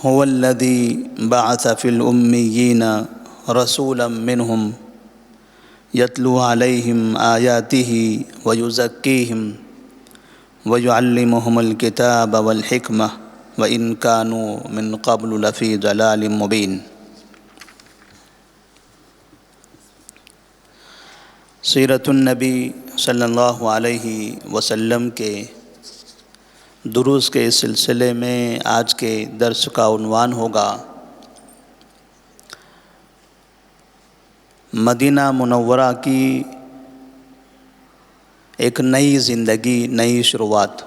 هو الذي بعث في الأميين رسولا منهم يتلو عليهم آياته ويزكيهم ويعلمهم الكتاب والحكمة وإن كانوا من قبل لفي ضلال مبين۔ سیرت النبی صلی اللہ علیہ وسلم کے دروس کے سلسلے میں آج کے درس کا عنوان ہوگا مدینہ منورہ کی ایک نئی زندگی، نئی شروعات۔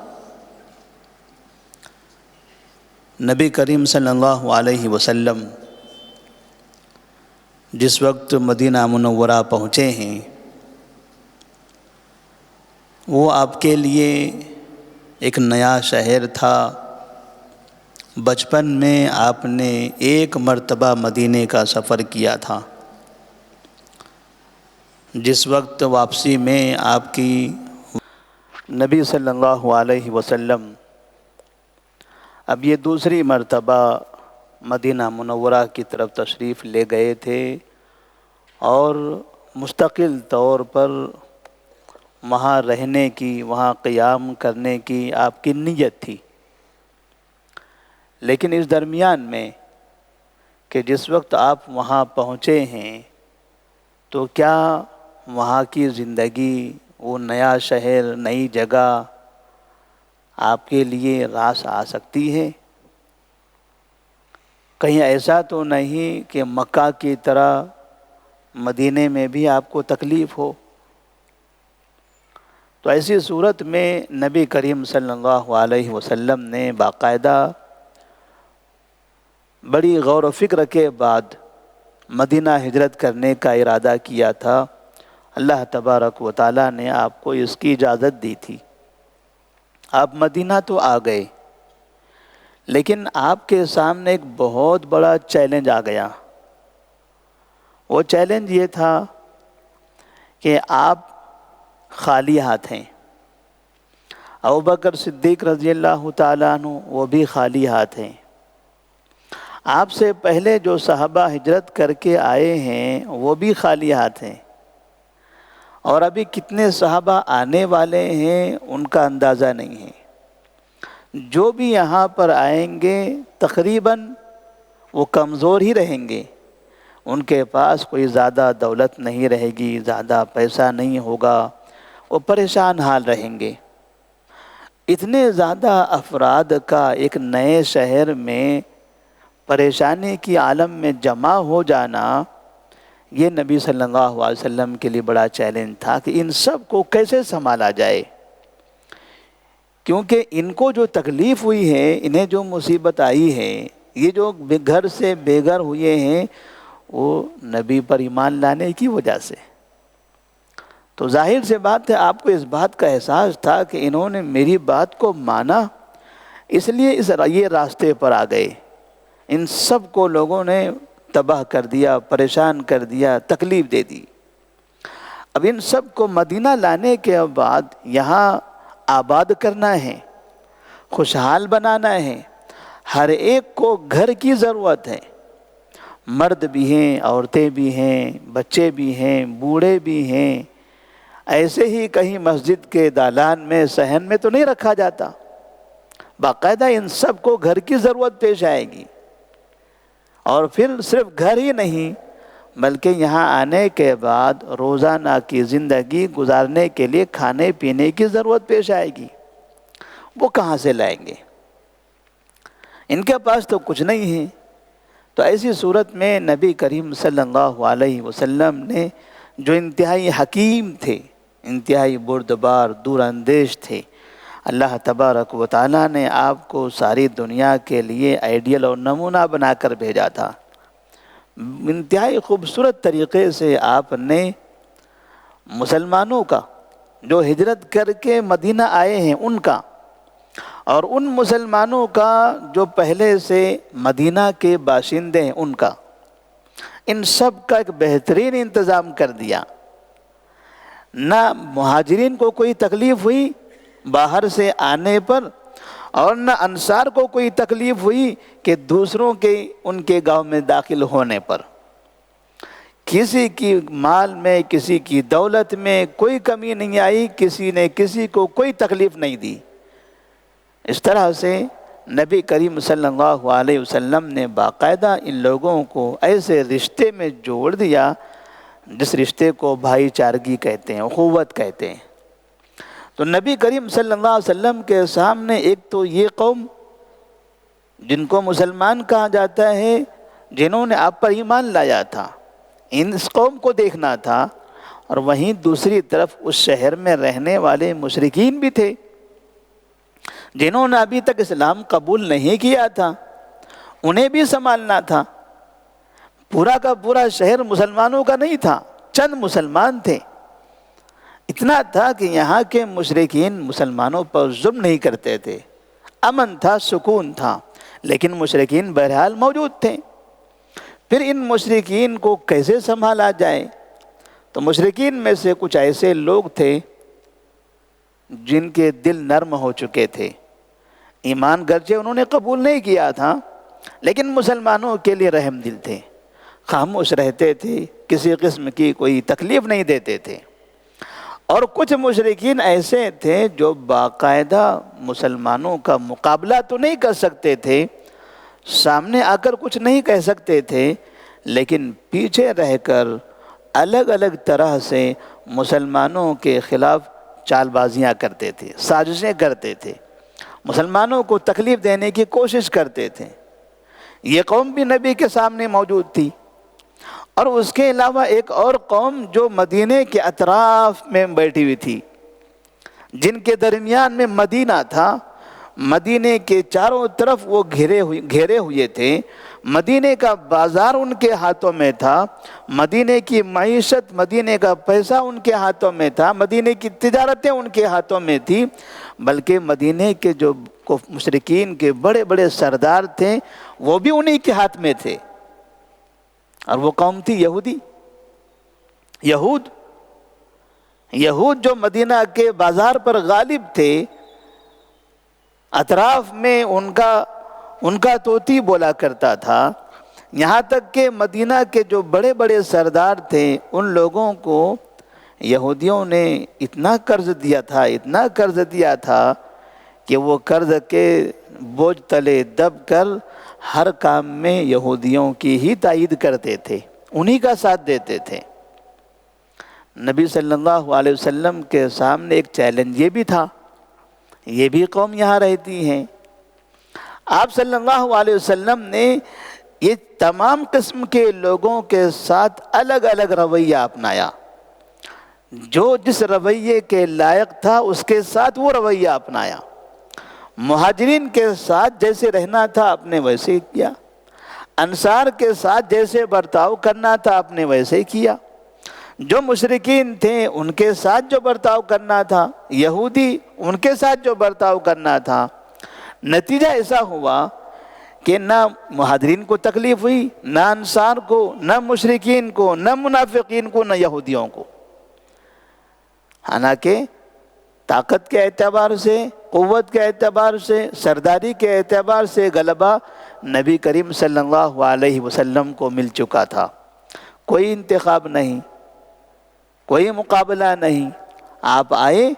نبی کریم صلی اللہ علیہ وسلم جس وقت مدینہ منورہ پہنچے ہیں وہ آپ کے لیے ایک نیا شہر تھا۔ بچپن میں آپ نے ایک مرتبہ مدینے کا سفر کیا تھا، جس وقت واپسی میں آپ کی نبی صلی اللہ علیہ وسلم اب یہ دوسری مرتبہ مدینہ منورہ کی طرف تشریف لے گئے تھے اور مستقل طور پر وہاں رہنے کی، وہاں قیام کرنے کی آپ کی نیت تھی۔ لیکن اس درمیان میں کہ جس وقت آپ وہاں پہنچے ہیں تو کیا وہاں کی زندگی، وہ نیا شہر، نئی جگہ آپ کے لیے راس آ سکتی ہے؟ کہیں ایسا تو نہیں کہ مکہ کی طرح مدینے میں بھی آپ کو تکلیف ہو؟ تو ایسی صورت میں نبی کریم صلی اللہ علیہ وسلم نے باقاعدہ بڑی غور و فکر کے بعد مدینہ ہجرت کرنے کا ارادہ کیا تھا۔ اللہ تبارک و تعالیٰ نے آپ کو اس کی اجازت دی تھی۔ آپ مدینہ تو آ گئے، لیکن آپ کے سامنے ایک بہت بڑا چیلنج آ گیا۔ وہ چیلنج یہ تھا کہ آپ خالی ہاتھ ہیں۔ ابوبکر صدیق رضی اللہ تعالیٰ عنہ وہ بھی خالی ہاتھ ہیں۔ آپ سے پہلے جو صحابہ ہجرت کر کے آئے ہیں وہ بھی خالی ہاتھ ہیں، اور ابھی کتنے صحابہ آنے والے ہیں ان کا اندازہ نہیں ہے۔ جو بھی یہاں پر آئیں گے تقریباً وہ کمزور ہی رہیں گے، ان کے پاس کوئی زیادہ دولت نہیں رہے گی، زیادہ پیسہ نہیں ہوگا، وہ پریشان حال رہیں گے۔ اتنے زیادہ افراد کا ایک نئے شہر میں پریشانی کی عالم میں جمع ہو جانا، یہ نبی صلی اللہ علیہ وسلم کے لیے بڑا چیلنج تھا کہ ان سب کو کیسے سنبھالا جائے، کیونکہ ان کو جو تکلیف ہوئی ہے، انہیں جو مصیبت آئی ہے، یہ جو گھر سے بے گھر ہوئے ہیں، وہ نبی پر ایمان لانے کی وجہ سے۔ تو ظاہر سے بات ہے آپ کو اس بات کا احساس تھا کہ انہوں نے میری بات کو مانا، اس لیے یہ راستے پر آ گئے۔ ان سب کو لوگوں نے تباہ کر دیا، پریشان کر دیا، تکلیف دے دی۔ اب ان سب کو مدینہ لانے کے بعد یہاں آباد کرنا ہے، خوشحال بنانا ہے۔ ہر ایک کو گھر کی ضرورت ہے، مرد بھی ہیں، عورتیں بھی ہیں، بچے بھی ہیں، بوڑھے بھی ہیں۔ ایسے ہی کہیں مسجد کے دالان میں، صحن میں تو نہیں رکھا جاتا، باقاعدہ ان سب کو گھر کی ضرورت پیش آئے گی۔ اور پھر صرف گھر ہی نہیں بلکہ یہاں آنے کے بعد روزانہ کی زندگی گزارنے کے لیے کھانے پینے کی ضرورت پیش آئے گی۔ وہ کہاں سے لائیں گے؟ ان کے پاس تو کچھ نہیں ہے۔ تو ایسی صورت میں نبی کریم صلی اللہ علیہ وسلم نے، جو انتہائی حکیم تھے، انتہائی بردبار، دور اندیش تھے، اللہ تبارک و تعالیٰ نے آپ کو ساری دنیا کے لیے آئیڈیل اور نمونہ بنا کر بھیجا تھا۔ انتہائی خوبصورت طریقے سے آپ نے مسلمانوں کا، جو ہجرت کر کے مدینہ آئے ہیں ان کا، اور ان مسلمانوں کا جو پہلے سے مدینہ کے باشندے ہیں ان کا، ان سب کا ایک بہترین انتظام کر دیا۔ نہ مہاجرین کو کوئی تکلیف ہوئی باہر سے آنے پر، اور نہ انصار کو کوئی تکلیف ہوئی کہ دوسروں کے ان کے گاؤں میں داخل ہونے پر کسی کی مال میں کسی کی دولت میں کوئی کمی نہیں آئی، کسی نے کسی کو کوئی تکلیف نہیں دی۔ اس طرح سے نبی کریم صلی اللہ علیہ وسلم نے باقاعدہ ان لوگوں کو ایسے رشتے میں جوڑ دیا جس رشتے کو بھائی چارگی کہتے ہیں، اخوت کہتے ہیں۔ تو نبی کریم صلی اللہ علیہ وسلم کے سامنے ایک تو یہ قوم جن کو مسلمان کہا جاتا ہے، جنہوں نے آپ پر ایمان لایا تھا، اس قوم کو دیکھنا تھا، اور وہیں دوسری طرف اس شہر میں رہنے والے مشرکین بھی تھے جنہوں نے ابھی تک اسلام قبول نہیں کیا تھا، انہیں بھی سنبھالنا تھا۔ پورا کا پورا شہر مسلمانوں کا نہیں تھا، چند مسلمان تھے۔ اتنا تھا کہ یہاں کے مشرکین مسلمانوں پر ظلم نہیں کرتے تھے، امن تھا، سکون تھا، لیکن مشرکین بہرحال موجود تھے۔ پھر ان مشرکین کو کیسے سنبھالا جائے؟ تو مشرکین میں سے کچھ ایسے لوگ تھے جن کے دل نرم ہو چکے تھے، ایمان گرچہ انہوں نے قبول نہیں کیا تھا لیکن مسلمانوں کے لیے رحم دل تھے، خاموش رہتے تھے، کسی قسم کی کوئی تکلیف نہیں دیتے تھے۔ اور کچھ مشرکین ایسے تھے جو باقاعدہ مسلمانوں کا مقابلہ تو نہیں کر سکتے تھے، سامنے آ کر کچھ نہیں کہہ سکتے تھے، لیکن پیچھے رہ کر الگ الگ طرح سے مسلمانوں کے خلاف چال بازیاں کرتے تھے، سازشیں کرتے تھے، مسلمانوں کو تکلیف دینے کی کوشش کرتے تھے۔ یہ قوم بھی نبی کے سامنے موجود تھی، اور اس کے علاوہ ایک اور قوم جو مدینے کے اطراف میں بیٹھی ہوئی تھی، جن کے درمیان میں مدینہ تھا، مدینے کے چاروں طرف وہ گھیرے ہوئے تھے، مدینے کا بازار ان کے ہاتھوں میں تھا، مدینے کی معیشت، مدینے کا پیسہ ان کے ہاتھوں میں تھا، مدینے کی تجارتیں ان کے ہاتھوں میں تھی، بلکہ مدینے کے جو مشرکین کے بڑے بڑے سردار تھے وہ بھی انہی کے ہاتھ میں تھے۔ اور وہ قوم تھی یہود جو مدینہ کے بازار پر غالب تھے، اطراف میں ان کا طوطی بولا کرتا تھا، یہاں تک کہ مدینہ کے جو بڑے بڑے سردار تھے ان لوگوں کو یہودیوں نے اتنا قرض دیا تھا کہ وہ قرض کے بوجھ تلے دب کر ہر کام میں یہودیوں کی ہی تائید کرتے تھے، انہی کا ساتھ دیتے تھے۔ نبی صلی اللہ علیہ وسلم کے سامنے ایک چیلنج یہ بھی تھا، یہ بھی قوم یہاں رہتی ہیں۔ آپ صلی اللہ علیہ وسلم نے یہ تمام قسم کے لوگوں کے ساتھ الگ الگ رویہ اپنایا، جو جس رویے کے لائق تھا اس کے ساتھ وہ رویہ اپنایا۔ مہاجرین کے ساتھ جیسے رہنا تھا آپ نے ویسے ہی کیا، انصار کے ساتھ جیسے برتاؤ کرنا تھا آپ نے ویسے ہی کیا، جو مشرکین تھے ان کے ساتھ جو برتاؤ کرنا تھا، یہودی ان کے ساتھ جو برتاؤ کرنا تھا۔ نتیجہ ایسا ہوا کہ نہ مہاجرین کو تکلیف ہوئی، نہ انصار کو، نہ مشرکین کو، نہ منافقین کو، نہ یہودیوں کو۔ حالانکہ طاقت کے اعتبار سے، قوت کے اعتبار سے، سرداری کے اعتبار سے غلبہ نبی کریم صلی اللہ علیہ وسلم کو مل چکا تھا۔ کوئی انتخاب نہیں، کوئی مقابلہ نہیں، آپ آئے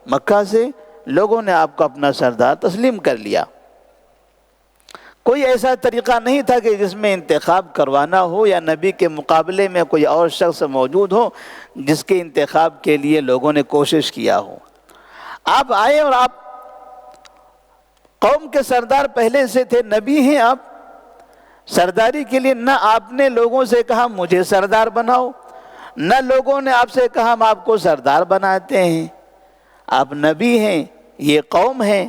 مکہ سے، لوگوں نے آپ کو اپنا سردار تسلیم کر لیا۔ کوئی ایسا طریقہ نہیں تھا کہ جس میں انتخاب کروانا ہو یا نبی کے مقابلے میں کوئی اور شخص موجود ہو جس کے انتخاب کے لیے لوگوں نے کوشش کیا ہو۔ آپ آئے اور آپ قوم کے سردار پہلے سے تھے، نبی ہیں آپ، سرداری کے لیے نہ آپ نے لوگوں سے کہا مجھے سردار بناؤ، نہ لوگوں نے آپ سے کہا ہم آپ کو سردار بناتے ہیں، آپ نبی ہیں، یہ قوم ہے،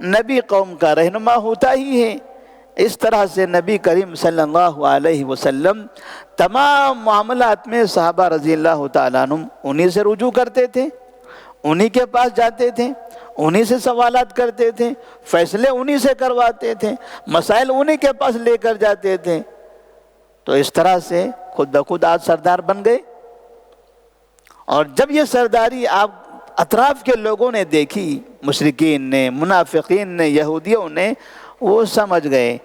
نبی قوم کا رہنما ہوتا ہی ہے۔ اس طرح سے نبی کریم صلی اللہ علیہ وسلم تمام معاملات میں صحابہ رضی اللہ تعالیٰ عنہ انہی سے رجوع کرتے تھے، انہی کے پاس جاتے تھے، انہی سے سوالات کرتے تھے، فیصلے انہی سے کرواتے تھے، مسائل انہی کے پاس لے کر جاتے تھے۔ تو اس طرح سے خود بخود آج سردار بن گئے، اور جب یہ سرداری آپ اطراف کے لوگوں نے دیکھی، مشرکین نے، منافقین نے، یہودیوں نے، وہ سمجھ گئے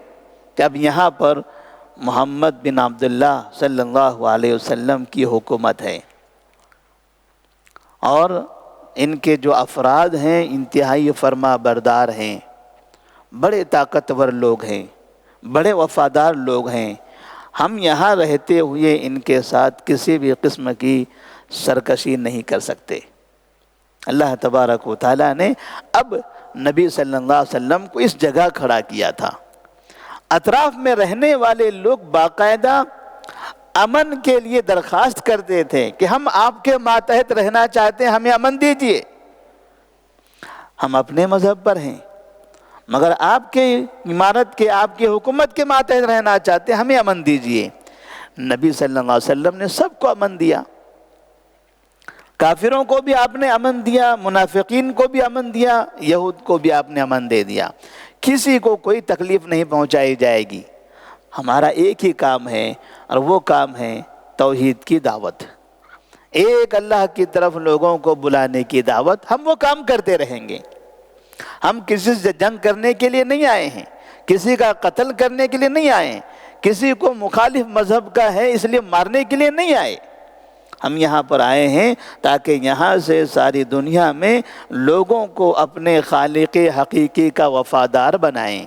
کہ اب یہاں پر محمد بن عبداللہ صلی اللہ علیہ وسلم کی حکومت ہے، اور ان کے جو افراد ہیں انتہائی فرما بردار ہیں، بڑے طاقتور لوگ ہیں، بڑے وفادار لوگ ہیں، ہم یہاں رہتے ہوئے ان کے ساتھ کسی بھی قسم کی سرکشی نہیں کر سکتے۔ اللہ تبارک و تعالیٰ نے اب نبی صلی اللہ علیہ وسلم کو اس جگہ کھڑا کیا تھا۔ اطراف میں رہنے والے لوگ باقاعدہ امن کے لیے درخواست کرتے تھے کہ ہم آپ کے ماتحت رہنا چاہتے ہیں، ہمیں امن دیجیے، ہم اپنے مذہب پر ہیں مگر آپ کے عمارت کے، آپ کی حکومت کے ماتحت رہنا چاہتے ہیں، ہمیں امن دیجیے۔ نبی صلی اللہ علیہ وسلم نے سب کو امن دیا، کافروں کو بھی آپ نے امن دیا، منافقین کو بھی امن دیا، یہود کو بھی آپ نے امن دے دیا، کسی کو کوئی تکلیف نہیں پہنچائی جائے گی۔ ہمارا ایک ہی کام ہے، اور وہ کام ہے توحید کی دعوت، ایک اللہ کی طرف لوگوں کو بلانے کی دعوت، ہم وہ کام کرتے رہیں گے۔ ہم کسی سے جنگ کرنے کے لیے نہیں آئے ہیں، کسی کا قتل کرنے کے لیے نہیں آئے ہیں، کسی کو مخالف مذہب کا ہے اس لیے مارنے کے لیے نہیں آئے، ہم یہاں پر آئے ہیں تاکہ یہاں سے ساری دنیا میں لوگوں کو اپنے خالق حقیقی کا وفادار بنائیں،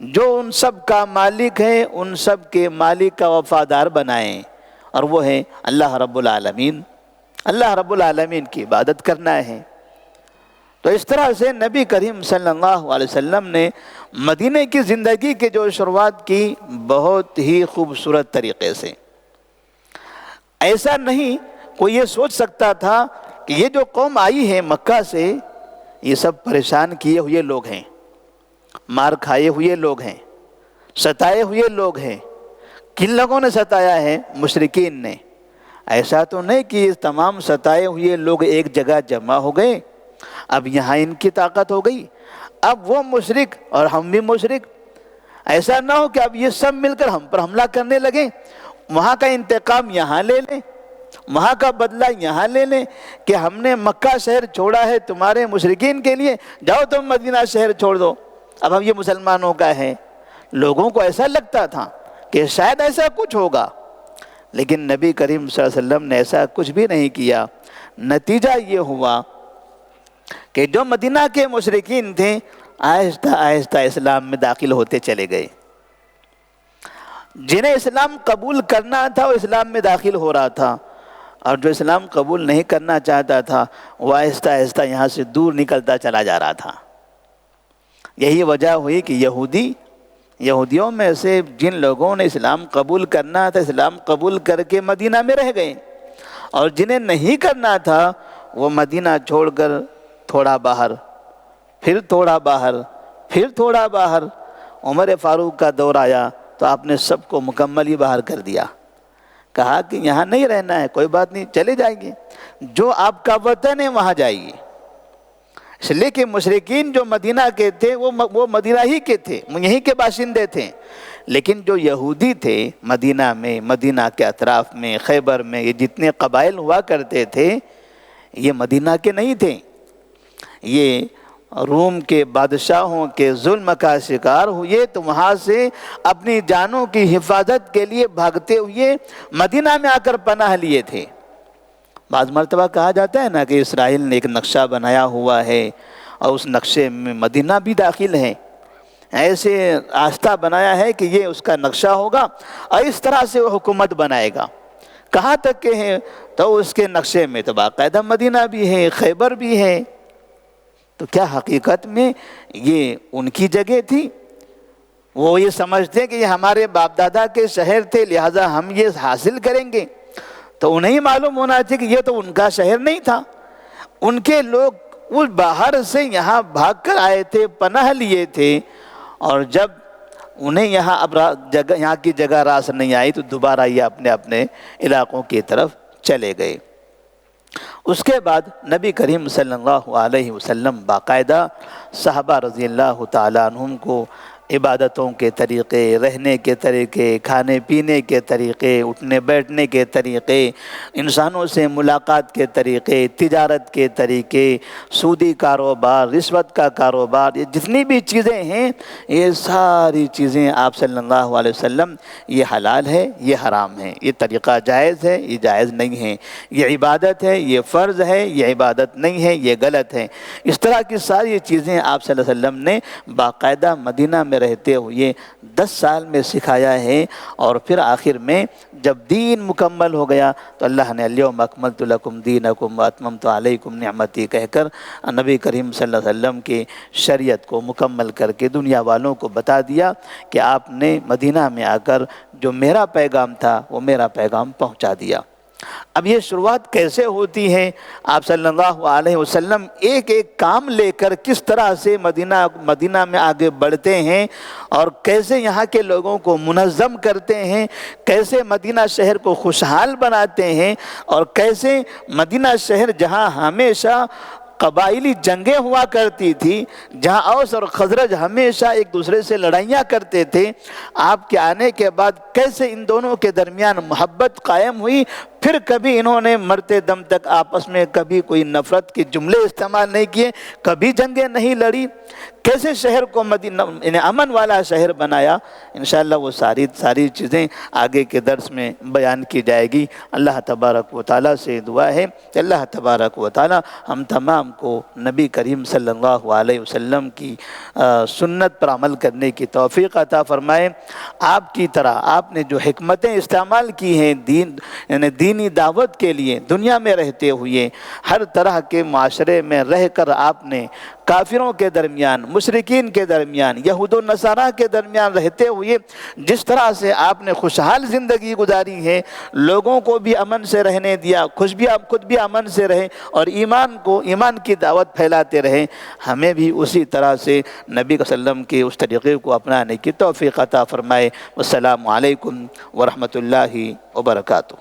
جو ان سب کا مالک ہے ان سب کے مالک کا وفادار بنائیں، اور وہ ہے اللہ رب العالمین۔ اللہ رب العالمین کی عبادت کرنا ہے۔ تو اس طرح سے نبی کریم صلی اللہ علیہ وسلم نے مدینہ کی زندگی کی جو شروعات کی بہت ہی خوبصورت طریقے سے۔ ایسا نہیں کوئی یہ سوچ سکتا تھا کہ یہ جو قوم آئی ہے مکہ سے، یہ سب پریشان کیے ہوئے لوگ ہیں، مار کھائے ہوئے لوگ ہیں، ستائے ہوئے لوگ ہیں۔ کن لوگوں نے ستایا ہے؟ مشرکین نے۔ ایسا تو نہیں کہ یہ تمام ستائے ہوئے لوگ ایک جگہ جمع ہو گئے، اب یہاں ان کی طاقت ہو گئی، اب وہ مشرک اور ہم بھی مشرک، ایسا نہ ہو کہ اب یہ سب مل کر ہم پر حملہ کرنے لگیں، وہاں کا انتقام یہاں لے لیں، وہاں کا بدلہ یہاں لے لیں کہ ہم نے مکہ شہر چھوڑا ہے تمہارے مشرکین کے لیے، جاؤ تم مدینہ شہر چھوڑ دو، اب یہ مسلمانوں کا ہے۔ لوگوں کو ایسا لگتا تھا کہ شاید ایسا کچھ ہوگا، لیکن نبی کریم صلی اللہ علیہ وسلم نے ایسا کچھ بھی نہیں کیا۔ نتیجہ یہ ہوا کہ جو مدینہ کے مشرکین تھے آہستہ آہستہ اسلام میں داخل ہوتے چلے گئے، جنہیں اسلام قبول کرنا تھا وہ اسلام میں داخل ہو رہا تھا، اور جو اسلام قبول نہیں کرنا چاہتا تھا وہ آہستہ آہستہ یہاں سے دور نکلتا چلا جا رہا تھا۔ یہی وجہ ہوئی کہ یہودیوں میں سے جن لوگوں نے اسلام قبول کرنا تھا اسلام قبول کر کے مدینہ میں رہ گئے، اور جنہیں نہیں کرنا تھا وہ مدینہ چھوڑ کر تھوڑا باہر، پھر تھوڑا باہر، پھر تھوڑا باہر۔ عمر فاروق کا دور آیا تو آپ نے سب کو مکمل ہی باہر کر دیا، کہا کہ یہاں نہیں رہنا ہے، کوئی بات نہیں، چلے جائیں گے، جو آپ کا وطن ہے وہاں جائیے۔ اس لیے کہ مشرکین جو مدینہ کے تھے وہ مدینہ ہی کے تھے، یہیں کے باشندے تھے، لیکن جو یہودی تھے مدینہ میں، مدینہ کے اطراف میں، خیبر میں، یہ جتنے قبائل ہوا کرتے تھے یہ مدینہ کے نہیں تھے، یہ روم کے بادشاہوں کے ظلم کا شکار ہوئے تو وہاں سے اپنی جانوں کی حفاظت کے لیے بھاگتے ہوئے مدینہ میں آ کر پناہ لیے تھے۔ بعض مرتبہ کہا جاتا ہے نا کہ اسرائیل نے ایک نقشہ بنایا ہوا ہے اور اس نقشے میں مدینہ بھی داخل ہے، ایسے راستہ بنایا ہے کہ یہ اس کا نقشہ ہوگا اور اس طرح سے وہ حکومت بنائے گا۔ کہاں تک کہ ہے تو اس کے نقشے میں تو باقاعدہ مدینہ بھی ہے، خیبر بھی ہے۔ تو کیا حقیقت میں یہ ان کی جگہ تھی؟ وہ یہ سمجھتے کہ یہ ہمارے باپ دادا کے شہر تھے لہٰذا ہم یہ حاصل کریں گے، تو انہیں معلوم ہونا چاہیے کہ یہ تو ان کا شہر نہیں تھا، ان کے لوگ وہ باہر سے یہاں بھاگ کر آئے تھے، پناہ لیے تھے، اور جب انہیں یہاں کی جگہ راس نہیں آئی تو دوبارہ یہ اپنے اپنے علاقوں کی طرف چلے گئے۔ اس کے بعد نبی کریم صلی اللہ علیہ وسلم باقاعدہ صحابہ رضی اللہ تعالیٰ عنہم کو عبادتوں کے طریقے، رہنے کے طریقے، کھانے پینے کے طریقے، اٹھنے بیٹھنے کے طریقے، انسانوں سے ملاقات کے طریقے، تجارت کے طریقے، سودی کاروبار، رشوت کا کاروبار، یہ جتنی بھی چیزیں ہیں یہ ساری چیزیں آپ صلی اللہ علیہ وسلم یہ حلال ہے، یہ حرام ہے، یہ طریقہ جائز ہے، یہ جائز نہیں ہے، یہ عبادت ہے، یہ فرض ہے، یہ عبادت نہیں ہے، یہ غلط ہے۔ اس طرح کی ساری چیزیں آپ صلی اللہ علیہ وسلم نے باقاعدہ مدینہ میں رہتے ہوئے 10 سال میں سکھایا ہے، اور پھر آخر میں جب دین مکمل ہو گیا تو اللہ نے الیوم اکملت لکم دینکم واتممت علیکم نعمتی کہہ کر نبی کریم صلی اللہ علیہ وسلم کی شریعت کو مکمل کر کے دنیا والوں کو بتا دیا کہ آپ نے مدینہ میں آ کر جو میرا پیغام تھا وہ میرا پیغام پہنچا دیا۔ اب یہ شروعات کیسے ہوتی ہے؟ آپ صلی اللہ علیہ وسلم ایک ایک کام لے کر کس طرح سے مدینہ میں آگے بڑھتے ہیں، اور کیسے یہاں کے لوگوں کو منظم کرتے ہیں، کیسے مدینہ شہر کو خوشحال بناتے ہیں، اور کیسے مدینہ شہر جہاں ہمیشہ قبائلی جنگیں ہوا کرتی تھی، جہاں اوس اور خزرج ہمیشہ ایک دوسرے سے لڑائیاں کرتے تھے، آپ کے آنے کے بعد کیسے ان دونوں کے درمیان محبت قائم ہوئی، پھر کبھی انہوں نے مرتے دم تک آپس میں کبھی کوئی نفرت کے جملے استعمال نہیں کیے، کبھی جنگیں نہیں لڑی، کیسے شہر کو مدینہ امن والا شہر بنایا۔ انشاءاللہ وہ ساری چیزیں آگے کے درس میں بیان کی جائے گی۔ اللہ تبارک و تعالیٰ سے دعا ہے کہ اللہ تبارک و تعالیٰ ہم تمام کو نبی کریم صلی اللہ علیہ وسلم کی سنت پر عمل کرنے کی توفیق عطا فرمائے۔ آپ کی طرح آپ نے جو حکمتیں استعمال کی ہیں دینی دعوت کے لیے، دنیا میں رہتے ہوئے ہر طرح کے معاشرے میں رہ کر آپ نے کافروں کے درمیان، مشرکین کے درمیان، یہود و نصارہ کے درمیان رہتے ہوئے جس طرح سے آپ نے خوشحال زندگی گزاری ہے، لوگوں کو بھی امن سے رہنے دیا، خود بھی امن سے رہے، اور ایمان کی دعوت پھیلاتے رہے، ہمیں بھی اسی طرح سے نبی صلی اللہ علیہ وسلم کے اس طریقے کو اپنانے کی توفیق عطا فرمائے۔ والسلام علیکم ورحمۃ اللہ وبرکاتہ۔